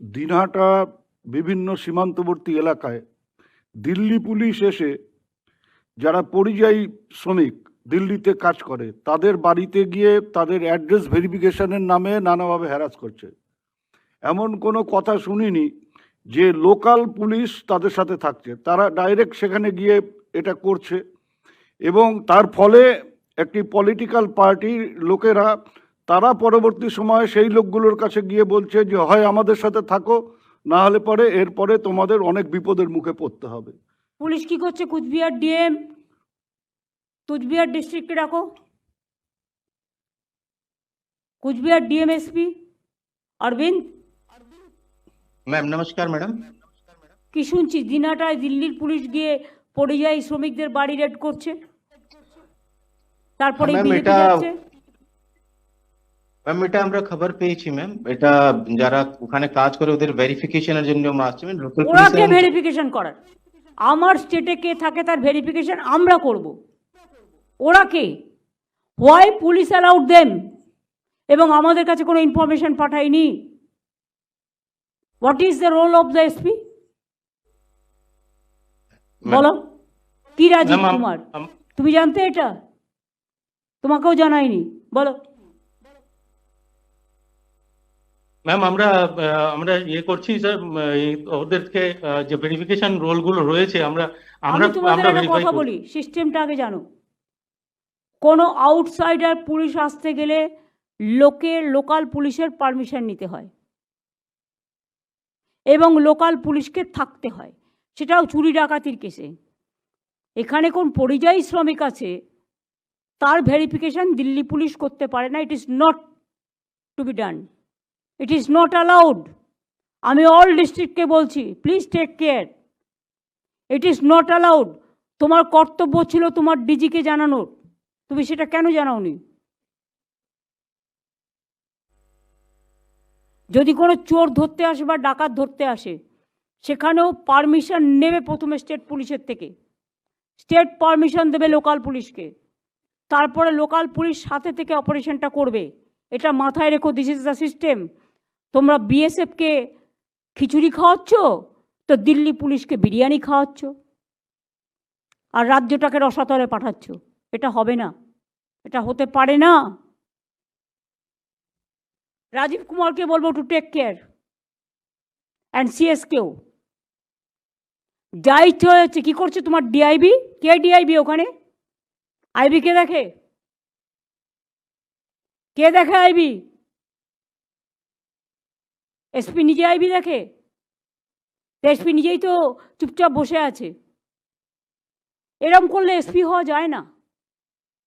দিনহাটা বিভিন্ন সীমান্তবর্তী এলাকায় দিল্লি পুলিশ এসে যারা পরিযায়ী শ্রমিক দিল্লিতে কাজ করে তাদের বাড়িতে গিয়ে তাদের অ্যাড্রেস ভেরিফিকেশনের নামে নানাভাবে হ্যারাস করছে। এমন কোনো কথা শুনিনি যে লোকাল পুলিশ তাদের সাথে থাকছে, তারা ডাইরেক্ট সেখানে গিয়ে এটা করছে এবং তার ফলে একটি পলিটিক্যাল পার্টির লোকেরা তারা পরবর্তী সময়ে সেই লোকগুলোর কাছে গিয়ে বলছে যে হয় আমাদের সাথে থাকো, না হলে পরে এরপরে তোমাদের অনেক বিপদের মুখে পড়তে হবে। পুলিশ কি করছে? কুচবিহার ডিএম, কুচবিহার ডিস্ট্রিক্টে রাখো, Cooch Behar DM SP Arabinda. Ma'am नमस्कार मैडम। কি শুনছি দিনহাটায় দিল্লির পুলিশ গিয়ে পরিযায়ী শ্রমিকদের বাড়ি রেড করছে, তারপরে ম্যাম বিজেপি এটা যাচ্ছে। ম্যাম এটা আমরা খবর পেয়েছি ম্যাম, এটা যারা ওখানে কাজ করে ওদের ভেরিফিকেশনের জন্য আমরা আসছি ম্যাম। লোকাল ওরা কে পুলিশ ভেরিফিকেশন করার? আমার স্টেটে কে থাকে তার ভেরিফিকেশন আমরা করব, ওরা কে? Why police allowed them? এবং আমাদের কাছে কোনো ইনফরমেশন পাঠায়নি। What is the role of the SP? বলো কি রাজীব ম্যাম, কুমার, তুমি জানতে এটা? তোমাকেও জানায়নি, বলো। ম্যাম আমরা আমরা ইয়ে করছি স্যার, ওদেরকে যে ভেরিফিকেশন রোলগুলো রয়েছে আমরা আমি তোমাদের আমরা একটা ভেরিফাই কথা বলি, সিস্টেমটা আগে জানো। কোনো আউটসাইডার পুলিশ আসতে গেলে লোকাল পুলিশের পারমিশন নিতে হয় এবং লোকাল পুলিশকে থাকতে হয়, সেটাও চুরি ডাকাতির কেসে। এখানে কোন পরিযায়ী শ্রমিক আছে তার ভেরিফিকেশন দিল্লি পুলিশ করতে পারে না। It is not to be done, it is not allowed. আমি অল ডিস্ট্রিক্টকে বলছি, please take care, it is not allowed. তোমার কর্তব্য ছিল তোমার ডিজিকে জানানোর, তুমি সেটা কেন জানাওনি? যদি কোনো চোর ধরতে আসে বা ডাকাত ধরতে আসে, সেখানেও পারমিশন নেবে প্রথমে স্টেট পুলিশের থেকে, স্টেট পারমিশন দেবে লোকাল পুলিশকে, তারপরে লোকাল পুলিশ সাথে থেকে অপারেশনটা করবে। এটা মাথায় রেখো, দিস ইজ দ্য সিস্টেম। তোমরা বিএসএফকে খিচুড়ি খাওয়াচ্ছ তো দিল্লি পুলিশকে বিরিয়ানি খাওয়াচ্ছ আর রাজ্যটাকে রসাতলে পাঠাচ্ছ। এটা হবে না, এটা হতে পারে না। রাজীব কুমারকে বলবো টু টেক কেয়ার, অ্যান্ড সিএসকেও। যা ইচ্ছে হয়েছে কি করছে তোমার ডিআইবি? কে ডিআইবি ওখানে? আইবি কে দেখে? কে দেখে আইবি? এসপি নিজে আইবি দেখে? এসপি নিজেই তো চুপচাপ বসে আছে। এরম করলে এসপি হওয়া যায় না।